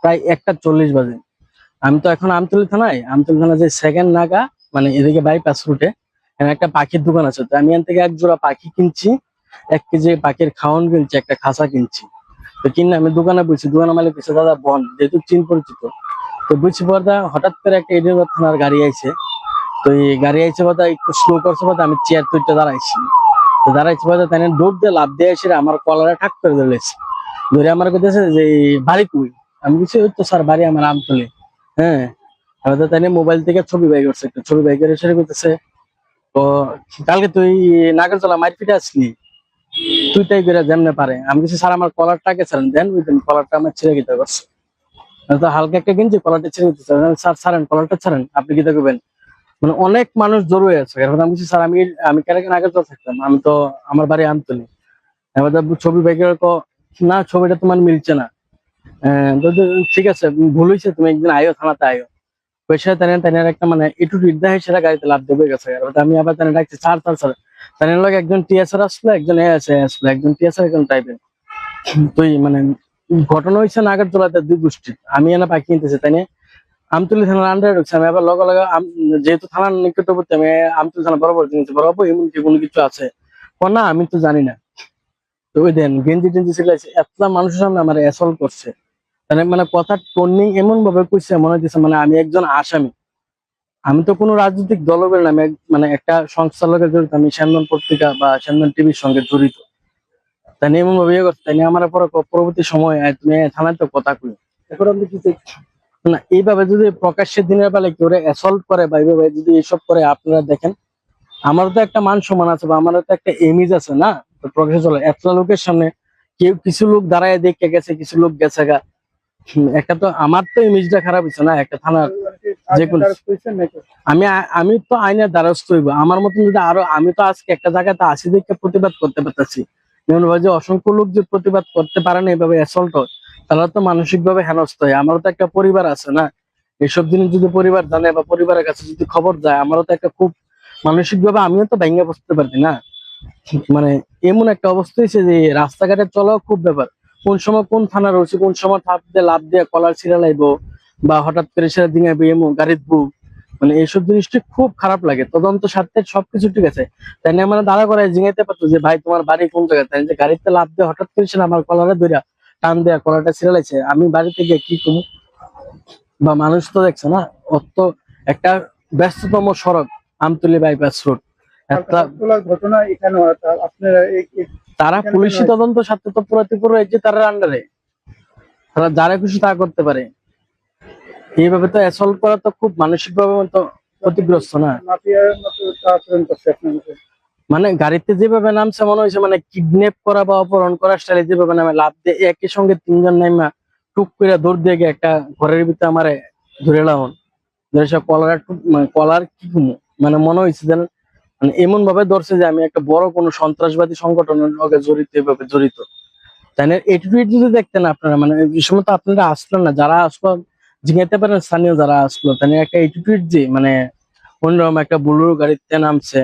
প্রায় 1:40 বাজে। আমি তো এখন আমতলী থানায়, আমতলী থানা যে সেকেন্ড নাগা মানে এদিকে বাইপাস রুটে একটা পাখির দোকান আছে। তো আমি এখান থেকে 1 জোড়া পাখি কিনছি, 1 কেজি পাখির খাওয়ান কিনছি, একটা খাঁচা কিনছি। তো কিনে আমি দোকানে বলছি, দোকানের মালিক বলছে দাদা বন, যেহেতু চিন পরিচিত। তো বুঝছি পর্দা হঠাৎ করে একটা এডিনগর থানার গাড়ি আইছে। তো এই গাড়ি আইছে কথা একটু স্লো করছে কথা, আমি চেয়ার তুইটা দাঁড়াইছি। তো দাঁড়াইছি কথা তাই দৌড় দিয়ে লাভ দিয়ে এসে আমার কলারে ঠাক করে ধরেছে। ধরে আমার কাছে যে বাড়ি কই, আমি বলছি ওই তো স্যার বাড়ি আমার আমতলী। হ্যাঁ, হয়তো তাই মোবাইল থেকে ছবি বাই করছে, একটা ছবি বাই করে সেরে করতেছে। তো কালকে তুই নাগরতলা মারপিটে আসলি, তুই তাই করে যেমনে পারে। আমি কিছু স্যার আমার কলারটাকে ছাড়েন দেন, বুঝলেন কলারটা আমার ছিঁড়ে গিতে করছে। তো হালকা একটা কিনছি, কলারটা ছিঁড়ে গেছে। স্যার ছাড়েন কলারটা ছাড়েন, আপনি গীতা করবেন। মানে অনেক মানুষ জড়ো আছে। এখন আমি বলছি স্যার আমি আমি কেন নাগরতলা থাকতাম, আমি তো আমার বাড়ি আমতলী। এবার ছবি বাই করে না ছবিটা তোমার মিলছে না। ঠিক আছে ভুল হয়েছে, তুমি একদিন আয়ো থানাতে আয়ো। পয়সা তেনার একটা মানে একটু নির্দায় সেটা গাড়িতে লাভ দেবে গেছে। আমি আবার তেনা ডাকছি স্যার স্যার স্যার, তেনার লোক একজন টিএসআর আসলো, একজন এ আছে আসলো, একজন টিএসআর একজন টাইপের। তুই মানে ঘটনা হয়েছে নাগরতলাতে 2 গোষ্ঠী। আমি এনে পাখি কিনতেছি তাই নিয়ে আমতলী থানার আন্ডারে ঢুকছে। আমি আবার লগে লগে যেহেতু থানার নিকটবর্তী, আমি আমতলী থানা বরাবর জিনিস বরাবর এমন কি কোনো কিছু আছে না, আমি তো জানি না। তো ওই দেন গেঞ্জি টেঞ্জি সিলাইছে, এত মানুষের সামনে আমার অ্যাসল্ট করছে। মানে কথা টর্নিং এমন ভাবে কইছে মনে হচ্ছে মানে আমি একজন আসামি। আমি তো কোনো রাজনৈতিক দল করি না, আমি মানে একটা সংস্থার লগে জড়িত, আমি সেনজন পত্রিকা বা সেনজন টিভির সঙ্গে জড়িত। তাই নিয়ে এমন ভাবে ইয়ে করছে, তাই নিয়ে আমার পরবর্তী সময় তুমি থানায় তো কথা কই এখন আমি কি না। এইভাবে যদি প্রকাশ্যে দিনের বেলায় কেউ অ্যাসল্ট করে বা এইভাবে যদি এইসব করে, আপনারা দেখেন আমারও তো একটা মান সম্মান আছে বা আমারও তো একটা ইমেজ আছে না। তো প্রকাশ্যে চলে এত লোকের সামনে, কেউ কিছু লোক দাঁড়ায় দেখে গেছে, কিছু লোক গেছে গা। একটা তো আমার তো ইমেজটা খারাপ হয়েছে না একটা থানার। যে কোনো আমি আমি তো আইনের দ্বারস্থ হইব আমার মতন যদি আরো, আমি তো আজকে একটা জায়গাতে আসি দেখে প্রতিবাদ করতে পারতেছি। যেমন যে অসংখ্য লোক যে প্রতিবাদ করতে পারে না এইভাবে অ্যাসল্ট হয়, তারা তো মানসিক ভাবে হেনস্থ হয়। আমারও তো একটা পরিবার আছে না, এসব জিনিস যদি পরিবার জানে বা পরিবারের কাছে যদি খবর যায়, আমারও তো একটা খুব মানসিক ভাবে আমিও তো ভেঙে বসতে পারি না। মানে এমন একটা অবস্থা হয়েছে যে রাস্তাঘাটে চলাও খুব ব্যাপার। কোন সময় কোন থানা রয়েছে, কোন সময় লাভ দিয়ে কলার ছিঁড়া লাইবো বা হঠাৎ করে সেটা দিঙাবে এমন গাড়ির বুক, মানে এইসব জিনিসটি খুব খারাপ লাগে। তদন্ত স্বার্থে সবকিছু ঠিক আছে, তাই না মানে দাঁড়া করে জিঙাইতে পারতো যে ভাই তোমার বাড়ি কোন জায়গায়, তাই যে গাড়িতে লাভ দিয়ে হঠাৎ করে সেটা আমার কলারে ধরে টান দেয়া কলারটা ছিঁড়ে লাইছে, আমি বাড়িতে গিয়ে কি করবো? বা মানুষ তো দেখছে না, অত একটা ব্যস্ততম সড়ক আমতলী বাইপাস রোড, একটা ঘটনা এখানে আপনারা তারা পুলিশি তদন্ত স্বার্থে তো পুরো যে তার আন্ডারে, তারা যারা খুশি তা করতে পারে। এইভাবে তো অ্যাসল্ট করা তো খুব মানসিক ভাবে তো ক্ষতিগ্রস্ত না। মানে গাড়িতে যেভাবে নামছে মনে হয়েছে মানে কিডন্যাপ করা বা অপহরণ করা স্টাইলে যেভাবে নামে লাভ দিয়ে একই সঙ্গে 3 জন নাইমা টুক করে দৌড় দিয়ে গিয়ে একটা ঘরের ভিতরে আমারে ধরে লাউন, ধরে সব কলার মানে কলার কি মানে মনে হয়েছে যেন মানে এমন ভাবে ধরছে যে আমি একটা বড় কোনো সন্ত্রাসবাদী সংগঠনের লগে জড়িত, এভাবে জড়িত। তাই না এটিটিউড যদি দেখতেন আপনারা, মানে এই সময় তো আপনারা আসলেন না, যারা আসলো জিজ্ঞাসা পারেন স্থানীয় যারা আসলো, তাই একটা এটিটিউড যে মানে অন্যরকম একটা বুলেরো গাড়িতে নামছে,